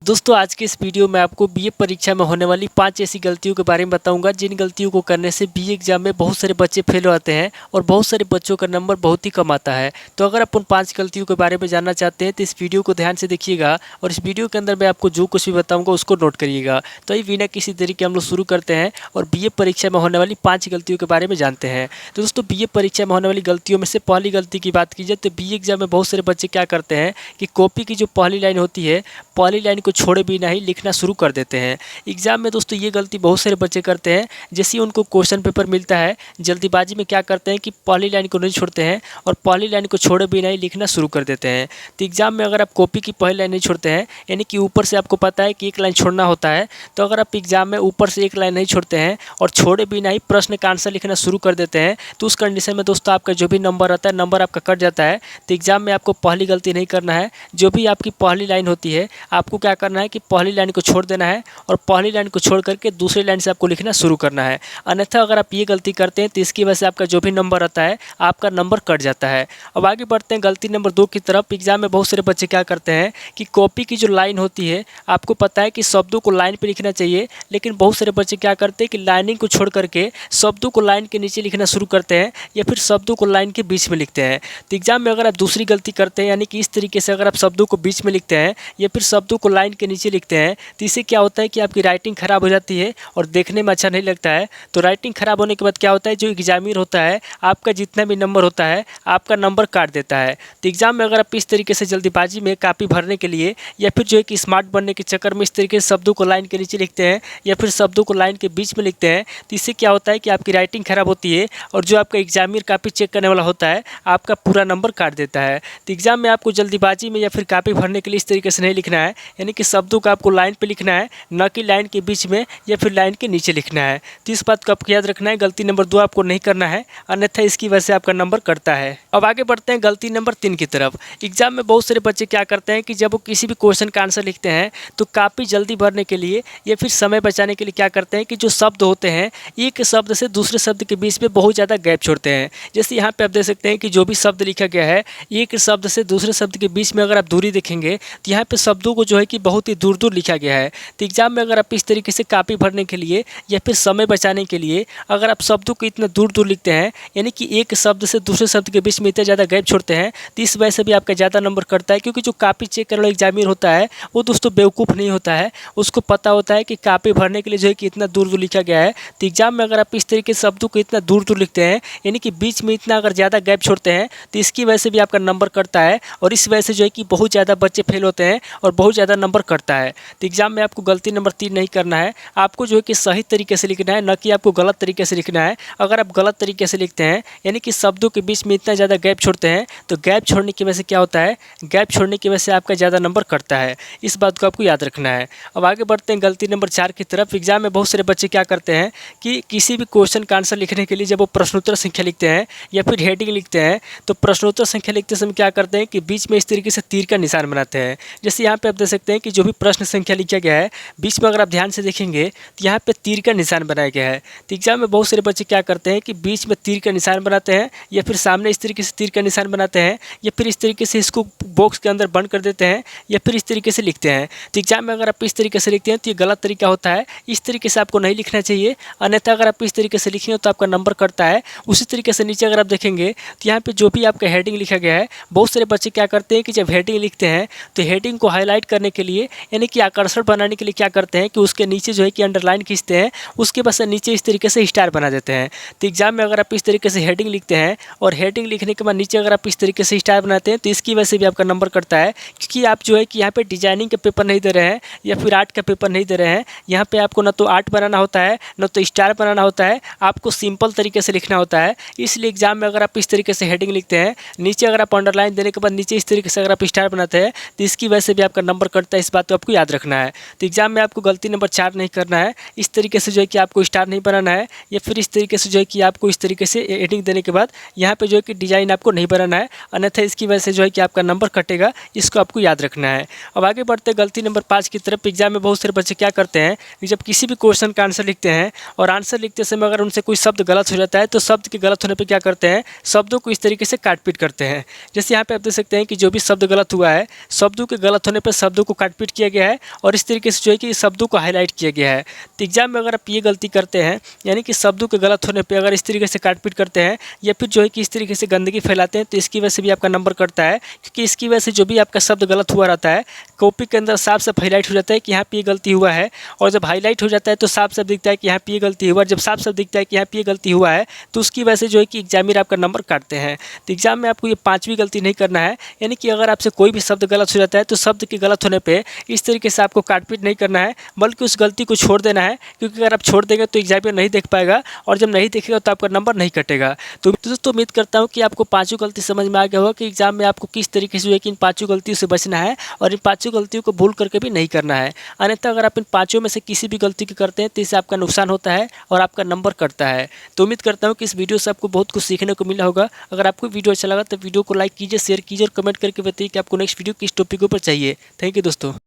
दोस्तों आज के इस वीडियो में आपको बीए परीक्षा में होने वाली 5 ऐसी गलतियों के बारे में बताऊंगा जिन गलतियों को करने से बीए एग्जाम में बहुत सारे बच्चे फेल होते हैं और बहुत सारे बच्चों का नंबर बहुत ही कम आता है। तो अगर आप उन 5 गलतियों के बारे में जानना चाहते हैं तो इस वीडियो को ध्यान से देखिएगा और इस वीडियो के अंदर मैं आपको जो कुछ भी बताऊँगा उसको नोट करिएगा। तो ये बिना किसी देरी के हम लोग शुरू करते हैं और बीए परीक्षा में होने वाली 5 गलतियों के बारे में जानते हैं। तो दोस्तों बीए परीक्षा में होने वाली गलतियों में से पहली गलती की बात की जाए तो बीए एग्जाम में बहुत सारे बच्चे क्या करते हैं कि कॉपी की जो पहली लाइन होती है पहली लाइन को छोड़े बिना ही लिखना शुरू कर देते हैं। एग्जाम में दोस्तों ये गलती बहुत सारे बच्चे करते हैं। जैसे ही उनको क्वेश्चन पेपर मिलता है जल्दीबाजी में क्या करते हैं कि पहली लाइन को नहीं छोड़ते हैं और पहली लाइन को छोड़े बिना ही लिखना शुरू कर देते हैं। तो एग्जाम में अगर आप कॉपी की पहली लाइन नहीं छोड़ते हैं यानी कि ऊपर से आपको पता है कि एक लाइन छोड़ना होता है, तो अगर आप एग्जाम में ऊपर से एक लाइन नहीं छोड़ते हैं और छोड़े बिना ही प्रश्न का आंसर लिखना शुरू कर देते हैं तो उस कंडीशन में दोस्तों आपका जो भी नंबर आता है नंबर आपका कट जाता है। तो एग्जाम में आपको पहली गलती नहीं करना है। जो भी आपकी पहली लाइन होती है आपको क्या करना है कि पहली लाइन को छोड़ देना है और पहली लाइन को छोड़ करके दूसरी लाइन से आपको लिखना शुरू करना है। अन्यथा अगर आप ये गलती करते हैं तो इसकी वजह से आपका जो भी नंबर आता है आपका नंबर कट जाता है। अब आगे बढ़ते हैं गलती नंबर 2 की तरफ। एग्जाम में बहुत सारे बच्चे क्या करते हैं कि कॉपी की जो लाइन होती है आपको पता है कि शब्दों को लाइन पे लिखना चाहिए, लेकिन बहुत सारे बच्चे क्या करते हैं कि लाइनिंग को छोड़ करके शब्दों को लाइन के नीचे लिखना शुरू करते हैं या फिर शब्दों को लाइन के बीच में लिखते हैं। तो एग्जाम में अगर आप दूसरी गलती करते हैं यानी कि इस तरीके से अगर आप शब्दों को बीच में लिखते हैं या फिर शब्दों को लाइन के नीचे लिखते हैं तो इससे क्या होता है कि आपकी राइटिंग ख़राब हो जाती है और देखने में अच्छा नहीं लगता है। तो राइटिंग ख़राब होने के बाद क्या होता है, जो एग्जामिनर होता है आपका जितना भी नंबर होता है आपका नंबर काट देता है। तो एग्जाम में अगर आप इस तरीके से जल्दीबाजी में कापी भरने के लिए या फिर जो है कि स्मार्ट बनने के चक्कर में इस तरीके से शब्दों को लाइन के नीचे लिखते हैं या फिर शब्दों को लाइन के बीच में लिखते हैं तो इससे क्या होता है कि आपकी राइटिंग ख़राब होती है और जो आपका एग्जामिनर कापी चेक करने वाला होता है आपका पूरा नंबर काट देता है। तो एग्जाम में आपको जल्दीबाजी में या फिर कापी भरने के लिए इस तरीके से नहीं लिखना है, यानी कि शब्दों को आपको लाइन पे लिखना है न कि लाइन के बीच में या फिर लाइन के नीचे लिखना है। तो इस बात को आपको याद रखना है। गलती नंबर 2 आपको नहीं करना है, अन्यथा इसकी वजह से आपका नंबर कटता है। अब आगे बढ़ते हैं गलती नंबर 3 की तरफ। एग्जाम में बहुत सारे बच्चे क्या करते हैं कि जब वो किसी भी क्वेश्चन का आंसर लिखते हैं तो काफ़ी जल्दी भरने के लिए या फिर समय बचाने के लिए क्या करते हैं कि जो शब्द होते हैं एक शब्द से दूसरे शब्द के बीच में बहुत ज़्यादा गैप छोड़ते हैं। जैसे यहाँ पे आप देख सकते हैं कि जो भी शब्द लिखा गया है एक शब्द से दूसरे शब्द के बीच में अगर आप दूरी देखेंगे तो यहाँ पे शब्दों को जो है कि बहुत ही दूर दूर लिखा गया है। तो एग्जाम में अगर आप इस तरीके से कापी भरने के लिए या फिर समय बचाने के लिए अगर आप शब्दों को इतना दूर दूर लिखते हैं यानी कि एक शब्द से दूसरे शब्द के बीच में इतना ज़्यादा गैप छोड़ते हैं तो इस वजह से भी आपका ज़्यादा नंबर कटता है। क्योंकि जो कापी चेक करने वाला एग्जामिनर होता है वो दोस्तों बेवकूफ़ नहीं होता है, उसको पता होता है कि कापी भरने के लिए जो है कि इतना दूर दूर लिखा गया है। तो एग्जाम में अगर आप इस तरीके से शब्दों को इतना दूर दूर लिखते हैं यानी कि बीच में इतना अगर ज़्यादा गैप छोड़ते हैं तो इसकी वजह से भी आपका नंबर कटता है और इस वजह से जो है कि बहुत ज़्यादा बच्चे फेल होते हैं और बहुत ज़्यादा नंबर कटता है। तो एग्जाम में आपको गलती नंबर 3 नहीं करना है, आपको जो है कि सही तरीके से लिखना है, न कि आपको गलत तरीके से लिखना है। अगर आप गलत तरीके से लिखते हैं यानी कि शब्दों के बीच में इतना ज़्यादा गैप छोड़ते हैं तो गैप छोड़ने की वजह से क्या होता है, गैप छोड़ने की वजह से आपका ज़्यादा नंबर कटता है। इस बात को आपको याद रखना है। अब आगे बढ़ते हैं गलती नंबर 4 की तरफ। एग्जाम में बहुत सारे बच्चे क्या करते हैं कि किसी भी क्वेश्चन का आंसर लिखने के लिए जब वो प्रश्नोत्तर संख्या लिखते हैं या फिर हेडिंग लिखते हैं तो प्रश्नोत्तर संख्या लिखते समय क्या करते हैं कि बीच में इस तरीके से तीर का निशान बनाते हैं। जैसे यहाँ पे आप देख सकते हैं कि जो भी प्रश्न संख्या लिखा गया है बीच में अगर आप ध्यान से देखेंगे तो यहाँ पे तीर का निशान बनाया गया है। तो एग्जाम में बहुत सारे बच्चे क्या करते हैं कि बीच में तीर का निशान बनाते हैं या फिर सामने इस तरीके से तीर का निशान बनाते हैं या फिर इस तरीके से इसको बॉक्स के अंदर बंद कर देते हैं या फिर इस तरीके से लिखते हैं। तो एग्जाम में अगर आप इस तरीके से लिखते हैं तो ये गलत तरीका होता है, इस तरीके से आपको नहीं लिखना चाहिए। अन्यथा अगर आप इस तरीके से लिखेंगे तो आपका नंबर कटता है। उसी तरीके से नीचे अगर आप देखेंगे तो यहाँ पे जो भी आपका हेडिंग लिखा गया है बहुत सारे बच्चे क्या करते हैं कि जब हेडिंग लिखते हैं तो हेडिंग को हाईलाइट करने के लिए यानी कि आकर्षण बनाने के लिए क्या करते हैं कि उसके नीचे जो है कि अंडरलाइन खींचते हैं, उसके बस नीचे इस तरीके से स्टार बना देते हैं। तो एग्जाम में अगर आप इस तरीके से हेडिंग लिखते हैं और हेडिंग लिखने के बाद नीचे अगर आप इस तरीके से स्टार बनाते हैं तो इसकी वजह से भी आपका नंबर कटता है। क्योंकि आप जो है कि यहाँ पे डिजाइनिंग का पेपर नहीं दे रहे हैं या फिर आर्ट का पेपर नहीं दे रहे हैं। यहाँ पे आपको ना तो आर्ट बनाना होता है ना तो स्टार बनाना होता है, आपको सिंपल तरीके से लिखना होता है। इसलिए एग्जाम में अगर आप इस तरीके से हेडिंग लिखते हैं नीचे अगर आप अंडरलाइन देने के बाद नीचे इस तरीके से अगर आप स्टार बनाते हैं तो इसकी वजह से भी आपका नंबर कटता है। इस बात को आपको याद रखना है। तो एग्जाम में आपको गलती नंबर 4 नहीं करना है। इस तरीके से जो है कि आपको स्टार नहीं बनाना है या फिर इस तरीके से जो है कि आपको इस तरीके से हेडिंग देने के बाद यहाँ पे जो है कि डिजाइन आपको नहीं बनाना है, अन्यथा इसकी वजह से जो है कि आपका नंबर कटेगा। इसको आपको याद रखना है। अब आगे बढ़ते हैं गलती नंबर 5 की तरफ। एग्जाम में बहुत सारे बच्चे क्या करते हैं कि जब किसी भी क्वेश्चन का आंसर लिखते हैं और आंसर लिखते समय अगर उनसे कोई शब्द गलत हो जाता है तो शब्द के गलत होने पर क्या करते हैं, शब्दों को इस तरीके से काट पीट करते हैं। जैसे यहाँ पे आप देख सकते हैं कि जो भी शब्द गलत हुआ है शब्दों के गलत होने पर शब्दों को काट काटपीट किया गया है और इस तरीके से जो है कि शब्दों को हाईलाइट किया गया है। तो एग्जाम में अगर आप ये गलती करते हैं, यानी कि शब्दों के गलत होने पे अगर इस तरीके से काटपीट करते हैं या फिर जो है कि इस तरीके से गंदगी फैलाते हैं, तो इसकी वजह से भी आपका नंबर कटता है, क्योंकि इसकी वजह से जो भी आपका शब्द गलत हुआ रहता है कॉपी के अंदर साफ साफ हाईलाइट हो जाता है कि यहाँ पे ये गलती हुआ है। और जब हाईलाइट हो जाता है तो साफ साफ दिखता है कि यहाँ पे ये गलती हुआ है। जब साफ साफ दिखता है कि यहाँ पे ये गलती हुआ है तो उसकी वजह से जो है कि एग्जामिनर आपका नंबर काटते हैं। तो एग्जाम में आपको ये 5वीं गलती नहीं करना है, यानी कि अगर आपसे कोई भी शब्द गलत हो जाता है तो शब्द के गलत होने पे इस तरीके से आपको काटपीट नहीं करना है, बल्कि उस गलती को छोड़ देना है, क्योंकि अगर आप छोड़ देंगे तो एग्जामिनर नहीं देख पाएगा और जब नहीं देखेगा तो आपका नंबर नहीं कटेगा। तो दोस्तों उम्मीद करता हूँ कि आपको 5वीं गलती समझ में आ गया होगा कि एग्जाम में आपको किस तरीके से जो है कि इन 5 गलतियों से बचना है और इन 5 गलतियों को भूल करके भी नहीं करना है। अन्यथा अगर आप इन 5 में से किसी भी गलती को करते हैं तो इससे आपका नुकसान होता है और आपका नंबर कटता है। तो उम्मीद करता हूँ कि इस वीडियो से आपको बहुत कुछ सीखने को मिला होगा। अगर आपको वीडियो अच्छा लगा तो वीडियो को लाइक कीजिए, शेयर कीजिए और कमेंट करके बताइए कि आपको नेक्स्ट वीडियो किस टॉपिक के ऊपर चाहिए। थैंक यू दोस्तों।